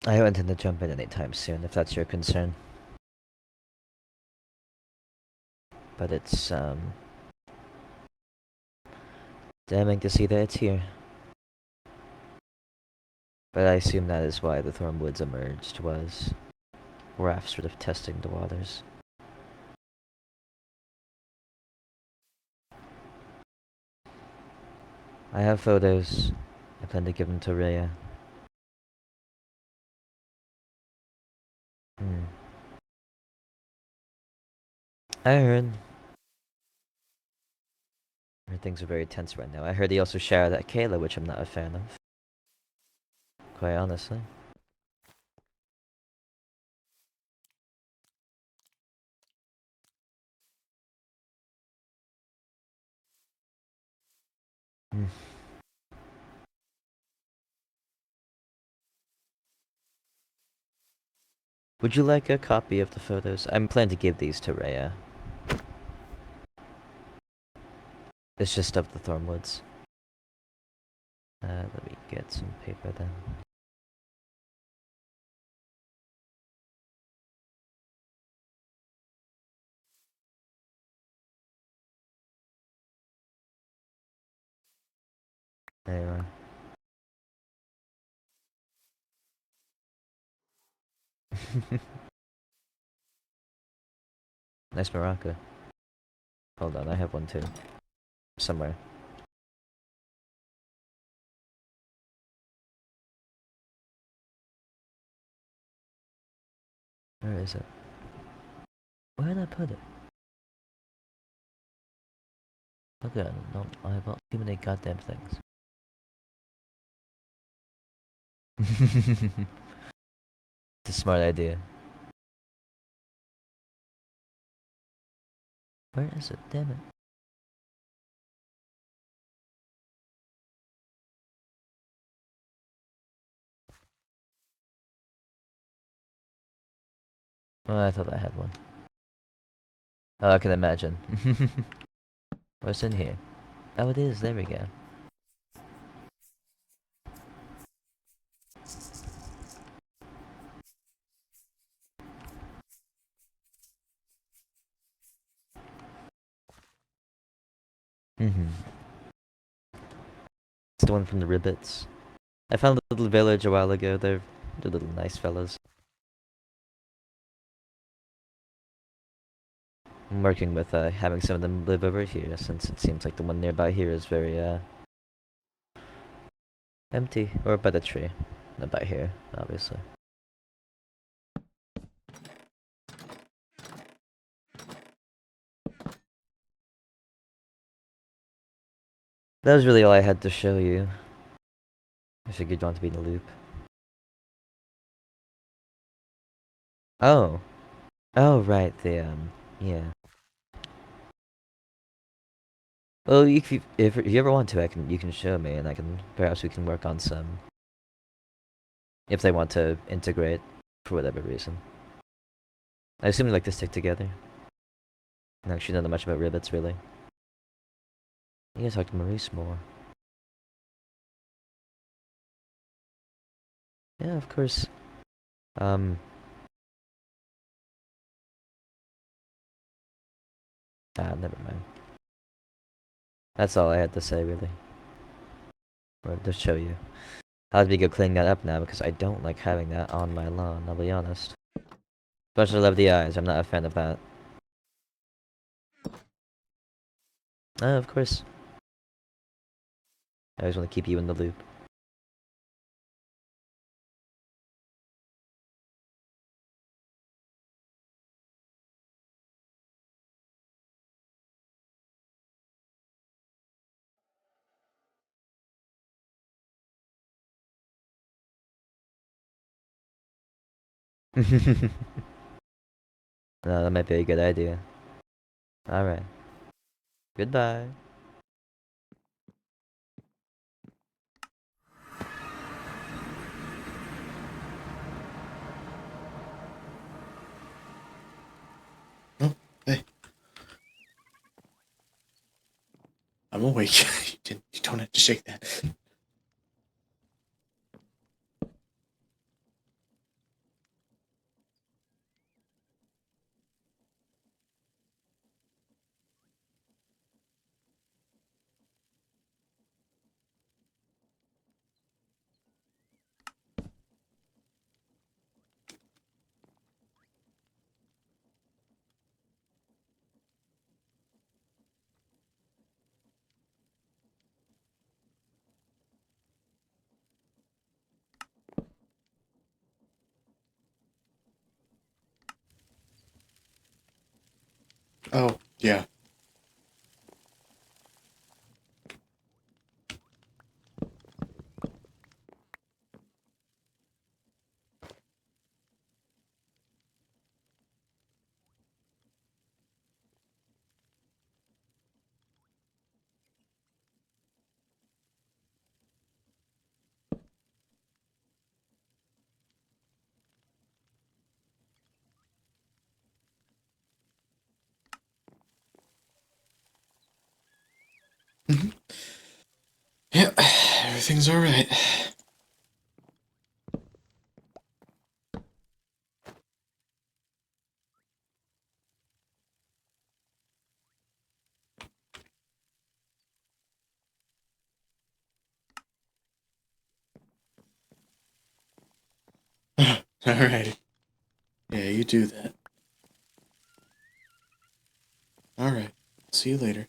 I don't intend to jump in anytime soon, if that's your concern. But it's, damning to see that it's here. But I assume that is why the Thornwoods emerged, was Raph sort of testing the waters. I have photos. I plan to give them to Rhea. I heard things are very tense right now. I heard he also shouted at Kayla, which I'm not a fan of. Quite honestly. Would you like a copy of the photos? I'm planning to give these to Rhea. It's just of the Thornwoods. Let me get some paper then. There you are. Nice maraca. Hold on, I have one too. Somewhere. Where is it? Where did I put it? Okay, no, I bought too many goddamn things. It's a smart idea. Where is it? Damn it. Oh, I thought I had one. Oh, I can imagine. What's in here? Oh, it is. There we go. It's the one from the Ribbits. I found a little village a while ago. They're little nice fellows. I'm working with having some of them live over here, since it seems like the one nearby here is very empty, or by the tree. Not by here, obviously. That was really all I had to show you. I figured you'd want to be in the loop. Oh. Oh, right, yeah. Well, if you ever want to, you can show me, and perhaps we can work on some, if they want to integrate, for whatever reason. I assume they like to stick together. I don't actually know that much about Ribbits, really. You gotta talk to Maurice more. Yeah, of course. Never mind. That's all I had to say, really. Or to show you. I'll have to go cleaning that up now, because I don't like having that on my lawn, I'll be honest. Especially love the eyes, I'm not a fan of that. Of course. I always want to keep you in the loop. That might be a good idea. Alright. Goodbye. Oh, hey. I'm awake. You don't have to shake that. Oh, yeah. Yeah, everything's alright. Alrighty. Yeah, you do that. Alright. See you later.